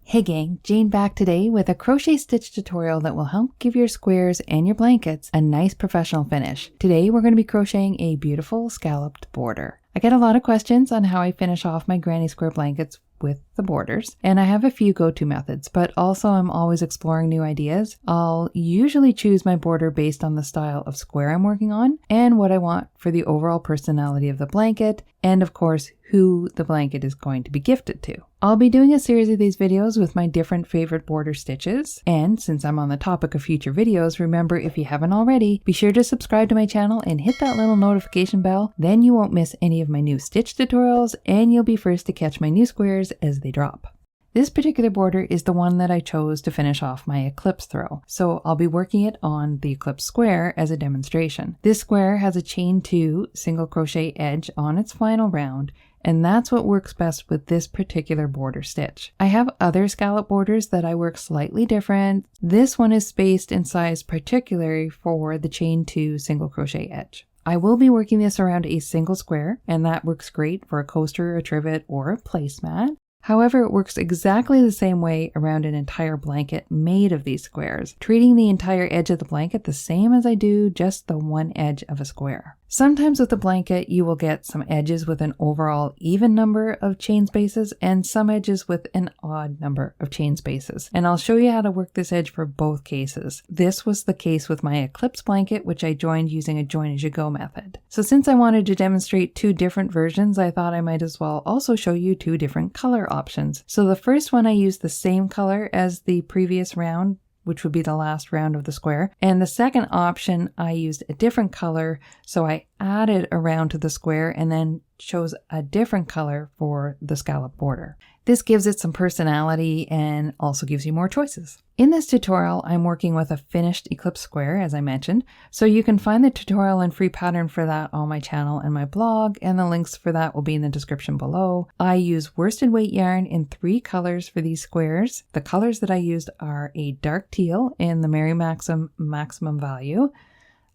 Hey gang, Jane back today with a crochet stitch tutorial that will help give your squares and your blankets a nice professional finish. Today we're going to be crocheting a beautiful scalloped border. I get a lot of questions on how I finish off my granny square blankets with the borders, and I have a few go-to methods, but also I'm always exploring new ideas. I'll usually choose my border based on the style of square I'm working on and what I want for the overall personality of the blanket, and of course who the blanket is going to be gifted to. I'll be doing a series of these videos with my different favorite border stitches, and since I'm on the topic of future videos, remember if you haven't already, be sure to subscribe to my channel and hit that little notification bell, then you won't miss any of my new stitch tutorials and you'll be first to catch my new squares as they drop. This particular border is the one that I chose to finish off my eclipse throw, so I'll be working it on the eclipse square as a demonstration. This square has a chain 2 single crochet edge on its final round, and that's what works best with this particular border stitch. I have other scallop borders that I work slightly different. This one is spaced and sized particularly for the chain 2 single crochet edge. I will be working this around a single square, and that works great for a coaster, a trivet, or a placemat. However, it works exactly the same way around an entire blanket made of these squares, treating the entire edge of the blanket the same as I do just the one edge of a square. Sometimes with the blanket, you will get some edges with an overall even number of chain spaces and some edges with an odd number of chain spaces. And I'll show you how to work this edge for both cases. This was the case with my eclipse blanket, which I joined using a join as you go method. So since I wanted to demonstrate two different versions, I thought I might as well also show you two different color options. So the first one I used the same color as the previous round, which would be the last round of the square. And the second option, I used a different color, so I added a round to the square and then chose a different color for the scallop border. This gives it some personality and also gives you more choices. In this tutorial, I'm working with a finished eclipse square, as I mentioned, so you can find the tutorial and free pattern for that on my channel and my blog, and the links for that will be in the description below. I use worsted weight yarn in 3 colors for these squares. The colors that I used are a dark teal in the Mary Maxim Maximum Value,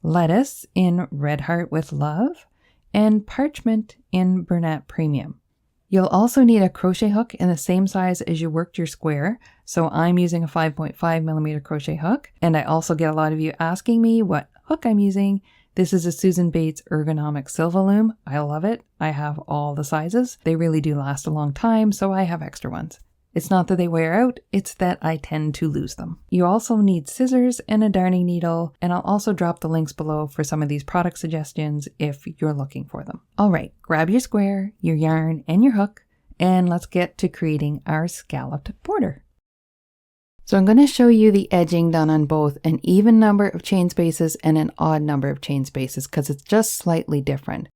lettuce in Red Heart with Love, and parchment in Bernat Premium. You'll also need a crochet hook in the same size as you worked your square, so I'm using a 5.5mm crochet hook, and I also get a lot of you asking me what hook I'm using. This is a Susan Bates Ergonomic Silva Loom. I love it. I have all the sizes. They really do last a long time, so I have extra ones. It's not that they wear out, it's that I tend to lose them. You also need scissors and a darning needle, and I'll also drop the links below for some of these product suggestions if you're looking for them. All right, grab your square, your yarn, and your hook, and let's get to creating our scalloped border. So I'm going to show you the edging done on both an even number of chain spaces and an odd number of chain spaces because it's just slightly different.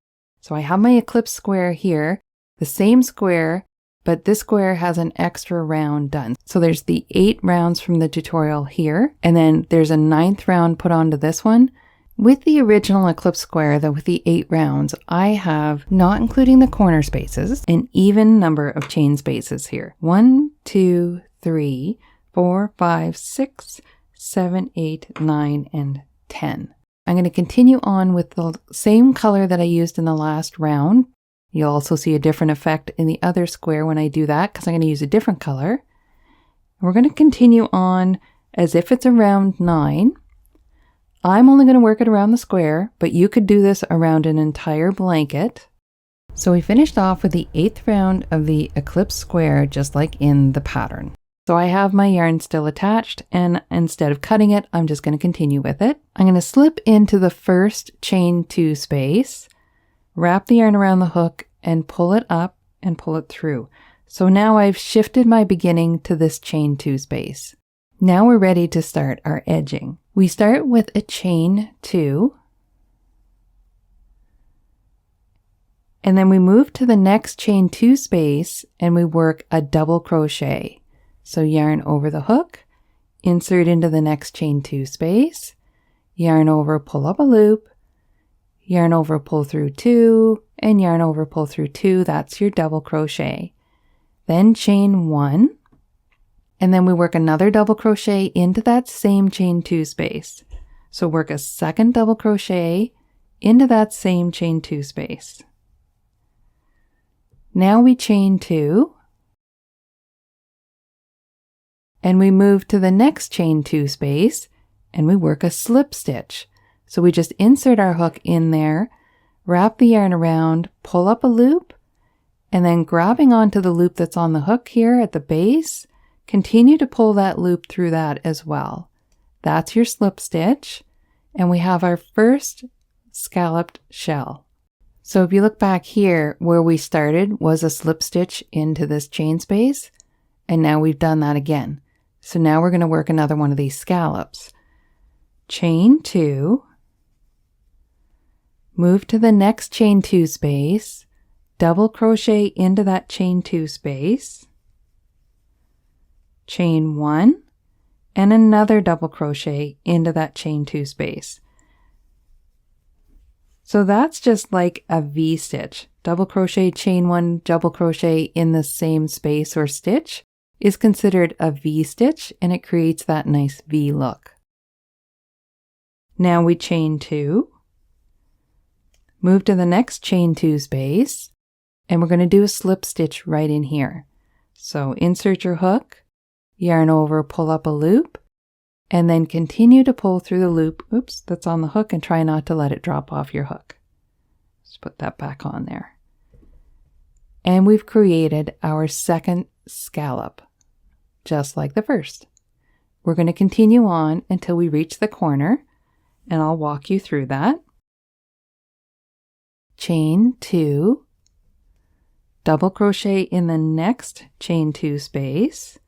So I have my eclipse square here, the same square, but this square has an extra round done. So there's the 8 rounds from the tutorial here, and then there's a 9th round put onto this one. With the original eclipse square, though, with the 8 rounds, I have, not including the corner spaces, an even number of chain spaces here. 1, 2, 3, 4, 5, 6, 7, 8, 9, and 10. I'm going to continue on with the same color that I used in the last round. You'll also see a different effect in the other square when I do that because I'm going to use a different color. We're going to continue on as if it's a round 9. I'm only going to work it around the square, but you could do this around an entire blanket. So we finished off with the 8th round of the eclipse square just like in the pattern. So I have my yarn still attached, and instead of cutting it, I'm just going to continue with it. I'm going to slip into the first chain 2 space, wrap the yarn around the hook and pull it up and pull it through. So now I've shifted my beginning to this chain 2 space. Now we're ready to start our edging. We start with a chain 2, and then we move to the next chain 2 space and we work a double crochet. So yarn over the hook, insert into the next chain 2 space, yarn over, pull up a loop, yarn over, pull through 2, and yarn over, pull through 2. That's your double crochet. Then chain 1, and then we work another double crochet into that same chain 2 space. So work a second double crochet into that same chain 2 space. Now we chain 2, and we move to the next chain 2 space and we work a slip stitch. So we just insert our hook in there, wrap the yarn around, pull up a loop, and then grabbing onto the loop that's on the hook here at the base, continue to pull that loop through that as well. That's your slip stitch, and we have our first scalloped shell. So if you look back here, where we started was a slip stitch into this chain space, and now we've done that again. So now we're going to work another one of these scallops. Chain 2, move to the next chain 2 space, double crochet into that chain 2 space, chain 1, and another double crochet into that chain 2 space. So that's just like a V stitch. Double crochet, chain 1, double crochet in the same space or stitch is considered a V stitch, and it creates that nice V look. Now we chain 2, move to the next chain 2 space, and we're going to do a slip stitch right in here. So insert your hook, yarn over, pull up a loop, and then continue to pull through the loop, that's on the hook, and try not to let it drop off your hook. Just put that back on there. And we've created our second scallop, just like the first. We're going to continue on until we reach the corner, and I'll walk you through that. Chain 2, double crochet in the next chain 2 space,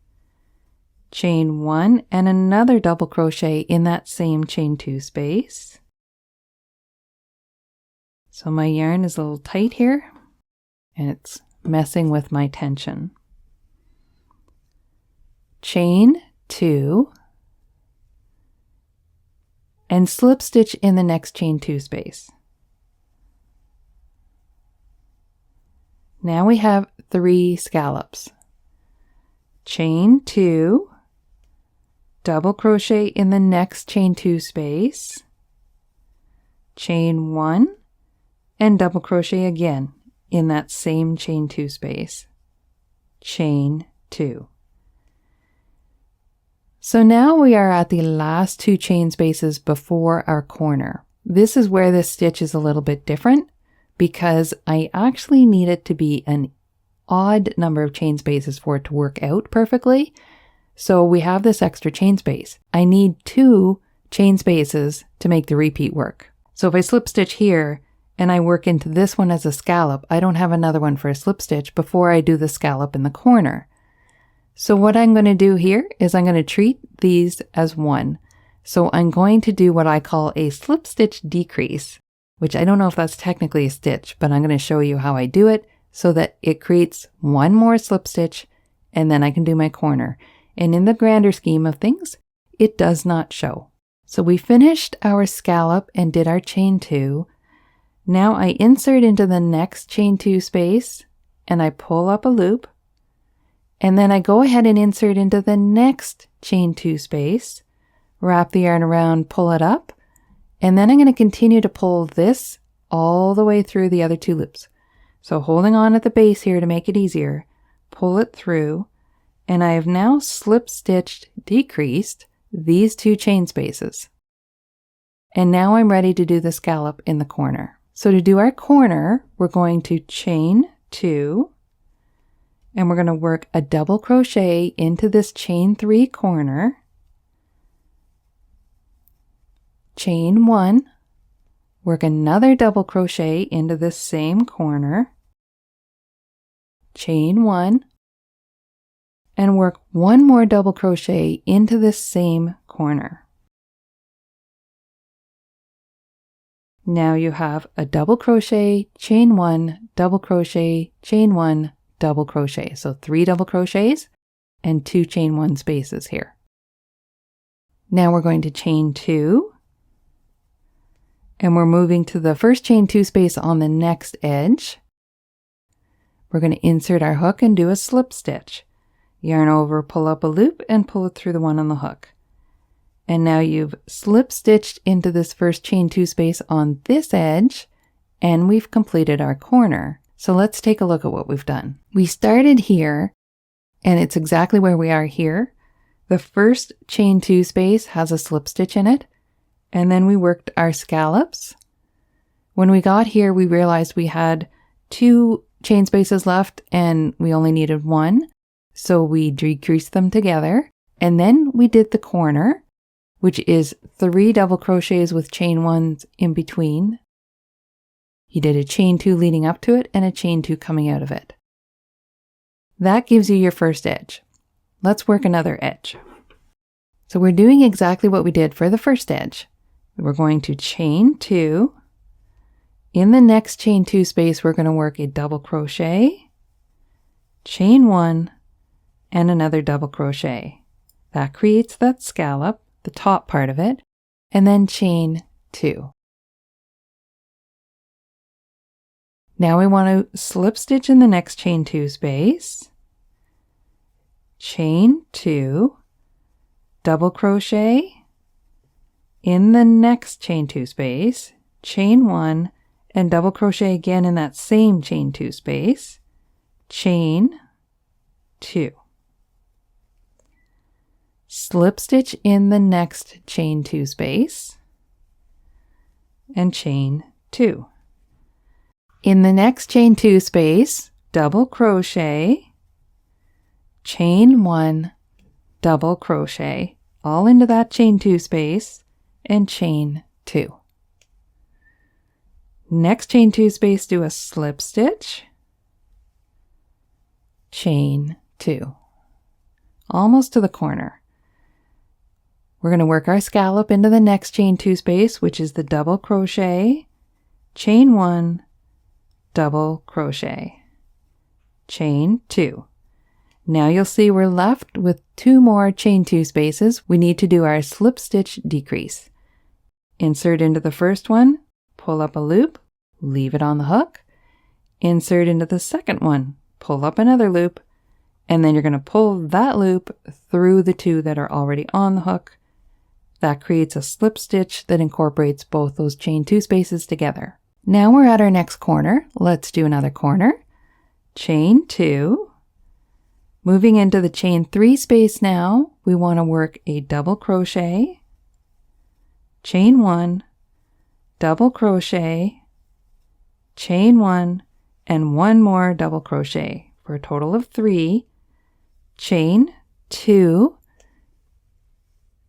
chain 1 and another double crochet in that same chain 2 space. So my yarn is a little tight here and it's messing with my tension. Chain 2 and slip stitch in the next chain 2 space. Now we have 3 scallops. Chain 2, double crochet in the next chain 2 space, chain 1, and double crochet again in that same chain 2 space. Chain 2. So now we are at the last 2 chain spaces before our corner. This is where this stitch is a little bit different because I actually need it to be an odd number of chain spaces for it to work out perfectly. So we have this extra chain space. I need 2 chain spaces to make the repeat work. So if I slip stitch here and I work into this one as a scallop, I don't have another one for a slip stitch before I do the scallop in the corner. So what I'm going to do here is I'm going to treat these as one. So I'm going to do what I call a slip stitch decrease, which I don't know if that's technically a stitch, but I'm going to show you how I do it so that it creates one more slip stitch and then I can do my corner. And in the grander scheme of things, it does not show. So we finished our scallop and did our chain 2. Now I insert into the next chain 2 space and I pull up a loop. And then I go ahead and insert into the next chain 2 space, wrap the yarn around, pull it up, and then I'm going to continue to pull this all the way through the other 2 loops. So holding on at the base here to make it easier, pull it through, and I have now slip stitched, decreased these 2 chain spaces. And now I'm ready to do the scallop in the corner. So to do our corner, we're going to chain 2, and we're going to work a double crochet into this chain 3 corner, chain 1, work another double crochet into this same corner, chain 1, and work one more double crochet into this same corner. Now you have a double crochet, chain 1, double crochet, chain 1, double crochet. So 3 double crochets and 2 chain 1 spaces here. Now we're going to chain 2 and we're moving to the first chain 2 space on the next edge. We're going to insert our hook and do a slip stitch. Yarn over, pull up a loop and pull it through the one on the hook. And now you've slip stitched into this first chain 2 space on this edge and we've completed our corner. So let's take a look at what we've done. We started here and it's exactly where we are here, The first chain 2 space has a slip stitch in it, and then we worked our scallops. When we got here, we realized we had 2 chain spaces left and we only needed 1, so we decreased them together, and then we did the corner, which is 3 double crochets with chain 1s in between. You did a chain 2 leading up to it and a chain 2 coming out of it. That gives you your first edge. Let's work another edge. So we're doing exactly what we did for the first edge. We're going to chain 2. In the next chain 2 space, we're going to work a double crochet, chain 1, and another double crochet. That creates that scallop, the top part of it, and then chain 2. Now we want to slip stitch in the next chain 2 space, chain 2, double crochet, in the next chain 2 space, chain 1, and double crochet again in that same chain 2 space, chain 2. Slip stitch in the next chain 2 space, and chain 2. In the next chain 2 space, double crochet, chain 1, double crochet, all into that chain 2 space, and chain 2. Next chain 2 space, do a slip stitch, chain 2, almost to the corner. We're going to work our scallop into the next chain 2 space, which is the double crochet, chain 1, double crochet, chain 2. Now you'll see we're left with 2 more chain 2 spaces. We need to do our slip stitch decrease. Insert into the first one, pull up a loop, leave it on the hook, insert into the second one, pull up another loop, and then you're going to pull that loop through the 2 that are already on the hook. That creates a slip stitch that incorporates both those chain 2 spaces together. Now we're at our next corner. Let's do another corner. Chain 2. Moving into the chain 3 space now, we want to work a double crochet, chain 1, double crochet, chain 1, and 1 more double crochet for a total of 3, chain 2,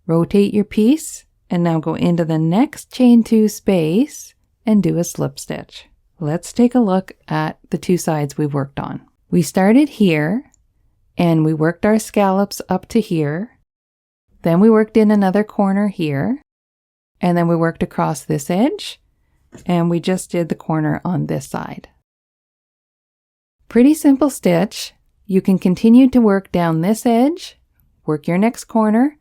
rotate your piece, and now go into the next chain 2 space and do a slip stitch. Let's take a look at the 2 sides we've worked on. We started here and we worked our scallops up to here. Then we worked in another corner here, and then we worked across this edge, and we just did the corner on this side. Pretty simple stitch. You can continue to work down this edge, work your next corner,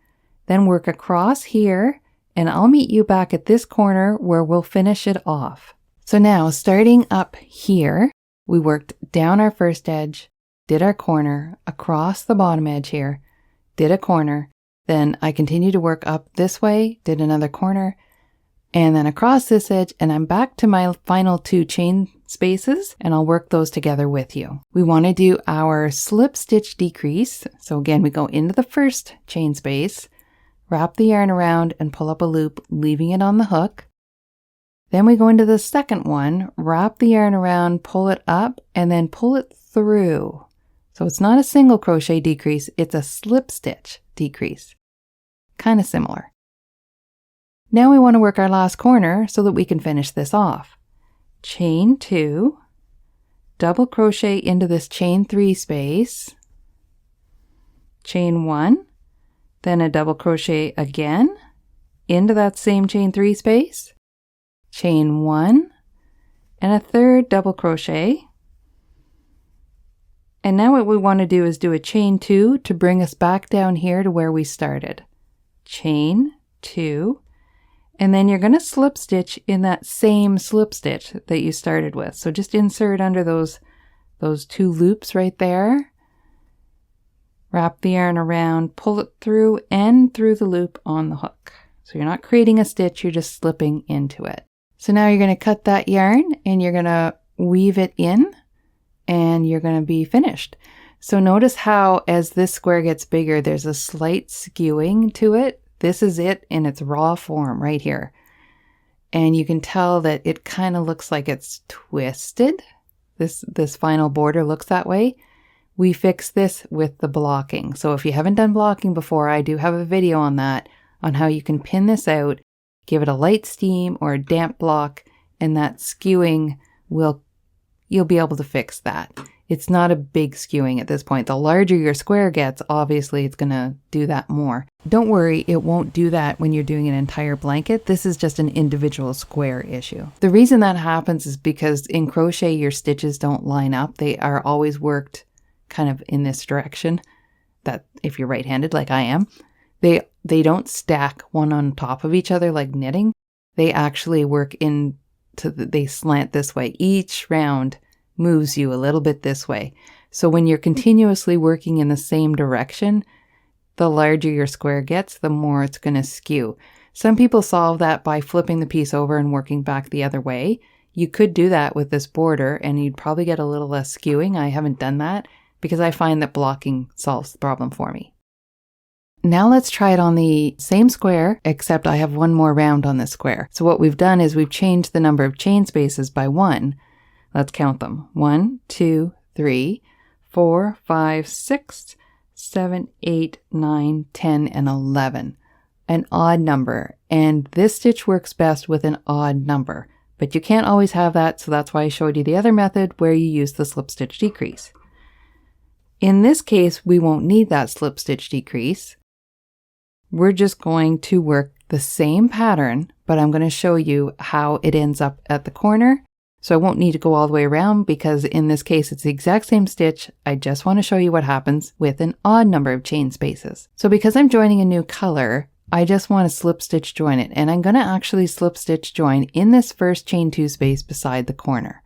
then work across here, and I'll meet you back at this corner where we'll finish it off. So now, starting up here, we worked down our first edge, did our corner, across the bottom edge here, did a corner, then I continued to work up this way, did another corner, and then across this edge, and I'm back to my final 2 chain spaces, and I'll work those together with you. We want to do our slip stitch decrease. So again, we go into the first chain space, wrap the yarn around and pull up a loop, leaving it on the hook. Then we go into the second one, wrap the yarn around, pull it up, and then pull it through. So it's not a single crochet decrease, it's a slip stitch decrease. Kind of similar. Now we want to work our last corner so that we can finish this off. Chain 2, double crochet into this chain 3 space, chain 1, then a double crochet again into that same chain 3 space, chain 1, and a third double crochet. And now what we want to do is do a chain 2 to bring us back down here to where we started. Chain 2, and then you're going to slip stitch in that same slip stitch that you started with. So just insert under those 2 loops right there. Wrap the yarn around, pull it through and through the loop on the hook. So you're not creating a stitch, you're just slipping into it. So now you're going to cut that yarn and you're going to weave it in and you're going to be finished. So notice how as this square gets bigger, there's a slight skewing to it. This is it in its raw form right here. And you can tell that it kind of looks like it's twisted. This final border looks that way. We fix this with the blocking. So if you haven't done blocking before, I do have a video on that, on how you can pin this out, give it a light steam or a damp block, and that skewing you'll be able to fix that. It's not a big skewing at this point. The larger your square gets, obviously it's going to do that more. Don't worry, it won't do that when you're doing an entire blanket. This is just an individual square issue. The reason that happens is because in crochet, your stitches don't line up. They are always worked kind of in this direction, that if you're right-handed like I am, they don't stack one on top of each other like knitting. They actually work they slant this way. Each round moves you a little bit this way. So when you're continuously working in the same direction, the larger your square gets, the more it's going to skew. Some people solve that by flipping the piece over and working back the other way. You could do that with this border and you'd probably get a little less skewing. I haven't done that because I find that blocking solves the problem for me. Now let's try it on the same square, except I have one more round on this square. So what we've done is we've changed the number of chain spaces by 1. Let's count them. 1, 2, 3, 4, 5, 6, 7, 8, 9, 10, and 11. An odd number. And this stitch works best with an odd number. But you can't always have that, so that's why I showed you the other method where you use the slip stitch decrease. In this case, we won't need that slip stitch decrease. We're just going to work the same pattern, but I'm going to show you how it ends up at the corner. So I won't need to go all the way around because in this case, it's the exact same stitch. I just want to show you what happens with an odd number of chain spaces. So because I'm joining a new color, I just want to slip stitch join it. And I'm going to actually slip stitch join in this first chain 2 space beside the corner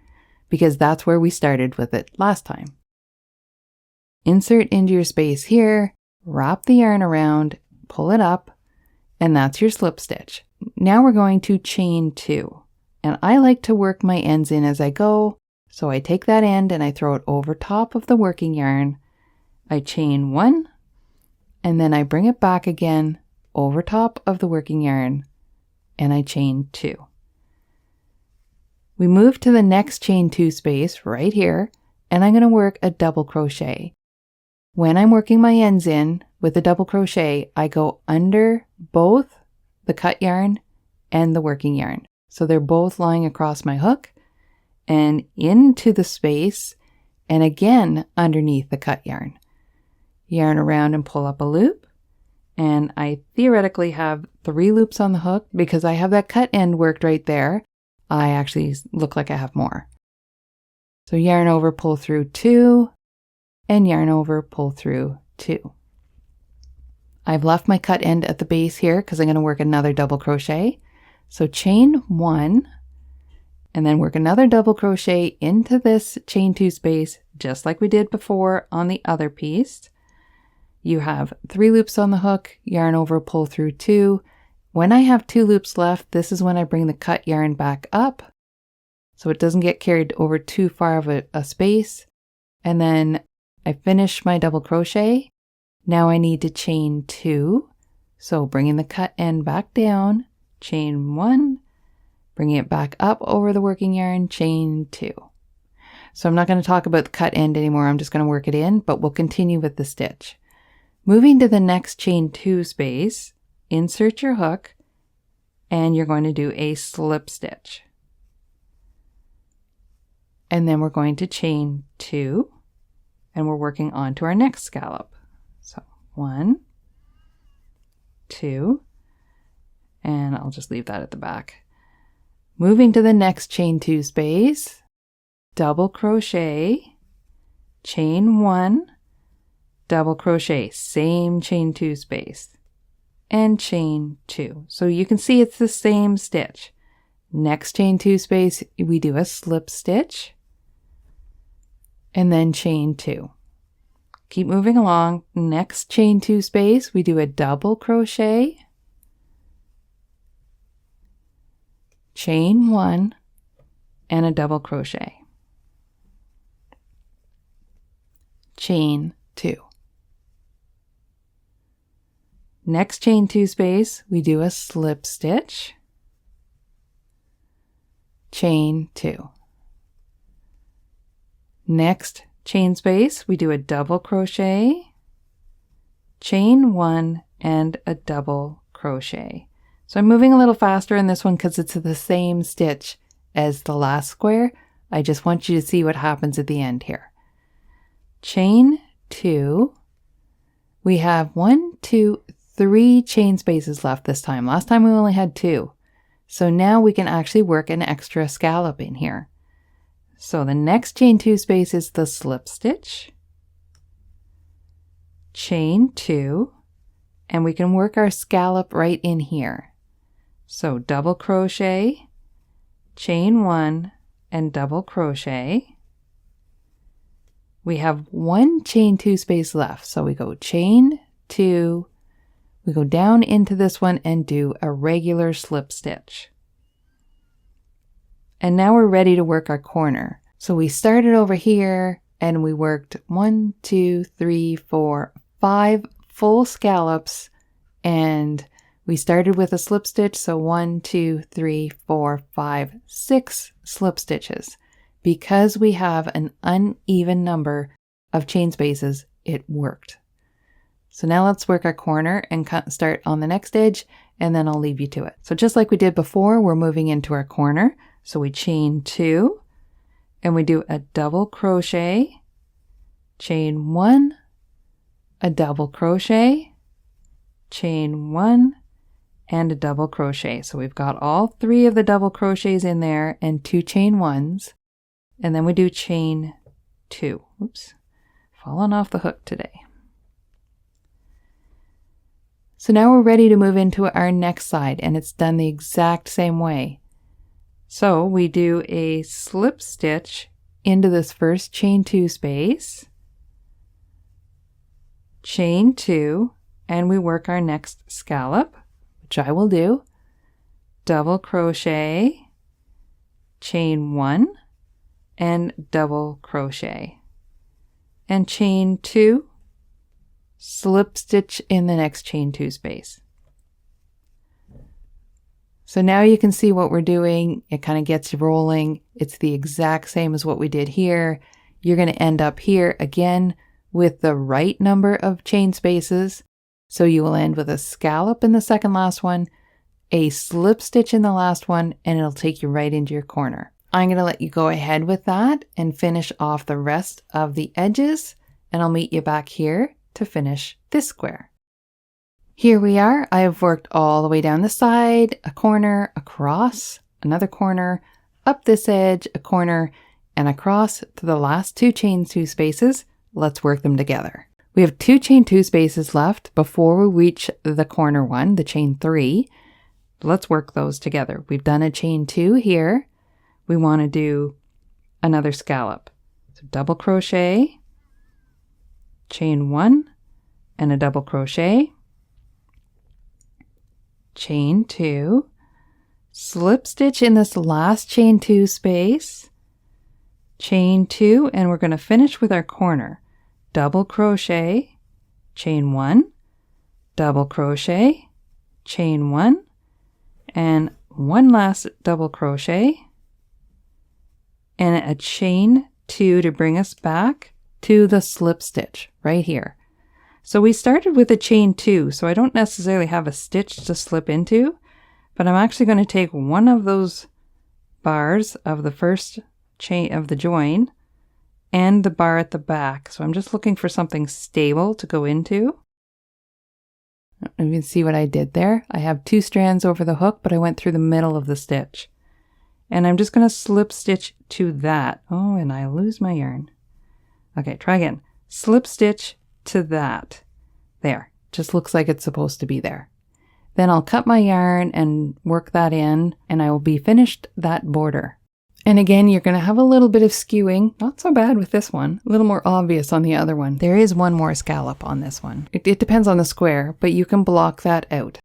because that's where we started with it last time. Insert into your space here, wrap the yarn around, pull it up, and that's your slip stitch. Now we're going to chain 2. And I like to work my ends in as I go. So I take that end and I throw it over top of the working yarn. I chain 1, and then I bring it back again over top of the working yarn, and I chain 2. We move to the next chain 2 space right here, and I'm going to work a double crochet. When I'm working my ends in with a double crochet, I go under both the cut yarn and the working yarn. So they're both lying across my hook and into the space and again underneath the cut yarn. Yarn around and pull up a loop. And I theoretically have 3 loops on the hook because I have that cut end worked right there. I actually look like I have more. So yarn over, pull through 2, and yarn over, pull through 2. I've left my cut end at the base here because I'm going to work another double crochet. So chain 1, and then work another double crochet into this chain 2 space, just like we did before on the other piece. You have 3 loops on the hook, yarn over, pull through 2. When I have 2 loops left, this is when I bring the cut yarn back up so it doesn't get carried over too far of a space. And then I finish my double crochet. Now I need to chain 2. So bringing the cut end back down, chain 1, bringing it back up over the working yarn, chain 2. So I'm not going to talk about the cut end anymore. I'm just going to work it in, but we'll continue with the stitch. Moving to the next chain 2 space, insert your hook, and you're going to do a slip stitch. And then we're going to chain 2, and we're working on to our next scallop. So 1, 2, and I'll just leave that at the back. Moving to the next chain 2 space, double crochet, chain 1, double crochet, same chain 2 space, and chain 2. So you can see it's the same stitch. Next chain 2 space, we do a slip stitch, and then chain 2. Keep moving along. Next chain 2 space, we do a double crochet, chain 1, and a double crochet. chain 2. Next chain 2 space, we do a slip stitch, chain 2. Next chain space, we do a double crochet, chain 1, and a double crochet. So I'm moving a little faster in this one because it's the same stitch as the last square. I just want you to see what happens at the end here. Chain 2. We have 1, 2, 3 chain spaces left this time. Last time we only had 2. So now we can actually work an extra scallop in here. So the next chain 2 space is the slip stitch, chain 2, and we can work our scallop right in here. So double crochet, chain 1, and double crochet. We have 1 chain 2 space left. So we go chain 2, we go down into this one and do a regular slip stitch. And now we're ready to work our corner. So we started over here and we worked 1, 2, 3, 4, 5 full scallops, and we started with a slip stitch. So 1, 2, 3, 4, 5, 6 slip stitches. Because we have an uneven number of chain spaces, it worked. So now let's work our corner and start on the next edge, and then I'll leave you to it. So just like we did before, we're moving into our corner. So we chain 2, and we do a double crochet, chain 1, a double crochet, chain 1, and a double crochet. So we've got all 3 of the double crochets in there and 2 chain 1s. And then we do chain 2. Oops, falling off the hook today. So now we're ready to move into our next side, and it's done the exact same way. So we do a slip stitch into this first chain 2 space, chain 2, and we work our next scallop, which I will do, double crochet, chain 1, and double crochet, and chain 2, slip stitch in the next chain 2 space. So now you can see what we're doing. It kind of gets you rolling. It's the exact same as what we did here. You're going to end up here again with the right number of chain spaces. So you will end with a scallop in the second last one, a slip stitch in the last one, and it'll take you right into your corner. I'm going to let you go ahead with that and finish off the rest of the edges, and I'll meet you back here to finish this square. Here we are. I have worked all the way down the side, a corner, across, another corner, up this edge, a corner, and across to the last 2 chain 2 spaces. Let's work them together. We have 2 chain 2 spaces left before we reach the corner one, the chain 3. Let's work those together. We've done a chain 2 here. We want to do another scallop. So double crochet, chain 1, and a double crochet, chain 2, slip stitch in this last chain 2 space, chain 2, and we're going to finish with our corner. Double crochet, chain 1, double crochet, chain 1, and one last double crochet, and a chain 2 to bring us back to the slip stitch right here. So we started with a chain 2, so I don't necessarily have a stitch to slip into, but I'm actually going to take one of those bars of the first chain of the join and the bar at the back. So I'm just looking for something stable to go into. You can see what I did there. I have 2 strands over the hook, but I went through the middle of the stitch. And I'm just going to slip stitch to that. Oh, and I lose my yarn. Okay, try again. Slip stitch to that. There. Just looks like it's supposed to be there. Then I'll cut my yarn and work that in, and I will be finished that border. And again, you're going to have a little bit of skewing. Not so bad with this one. A little more obvious on the other one. There is one more scallop on this one. It depends on the square, but you can block that out.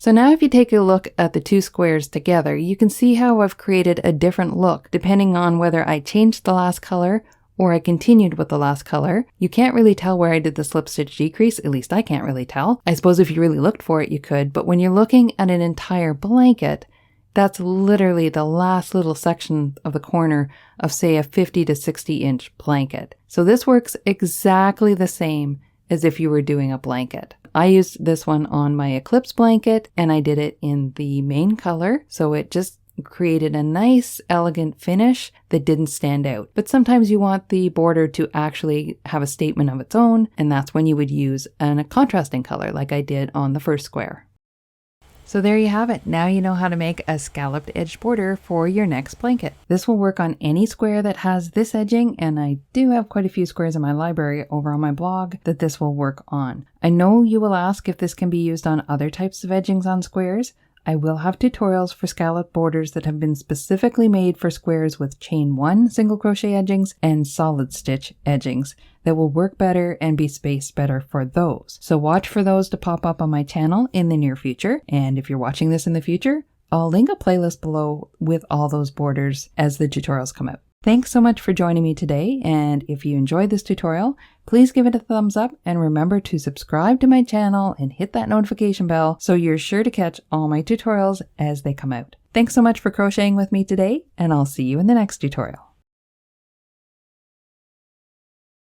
So now if you take a look at the 2 squares together, you can see how I've created a different look depending on whether I changed the last color or I continued with the last color. You can't really tell where I did the slip stitch decrease, at least I can't really tell. I suppose if you really looked for it, you could, but when you're looking at an entire blanket, that's literally the last little section of the corner of, say, a 50 to 60 inch blanket. So this works exactly the same as if you were doing a blanket. I used this one on my Eclipse blanket and I did it in the main color, so it just created a nice, elegant finish that didn't stand out. But sometimes you want the border to actually have a statement of its own, and that's when you would use a contrasting color like I did on the first square. So there you have it. Now you know how to make a scalloped edged border for your next blanket. This will work on any square that has this edging, and I do have quite a few squares in my library over on my blog that this will work on. I know you will ask if this can be used on other types of edgings on squares. I will have tutorials for scalloped borders that have been specifically made for squares with chain 1 single crochet edgings and solid stitch edgings that will work better and be spaced better for those. So watch for those to pop up on my channel in the near future. And if you're watching this in the future, I'll link a playlist below with all those borders as the tutorials come out. Thanks so much for joining me today, and if you enjoyed this tutorial, please give it a thumbs up and remember to subscribe to my channel and hit that notification bell so you're sure to catch all my tutorials as they come out. Thanks so much for crocheting with me today, and I'll see you in the next tutorial.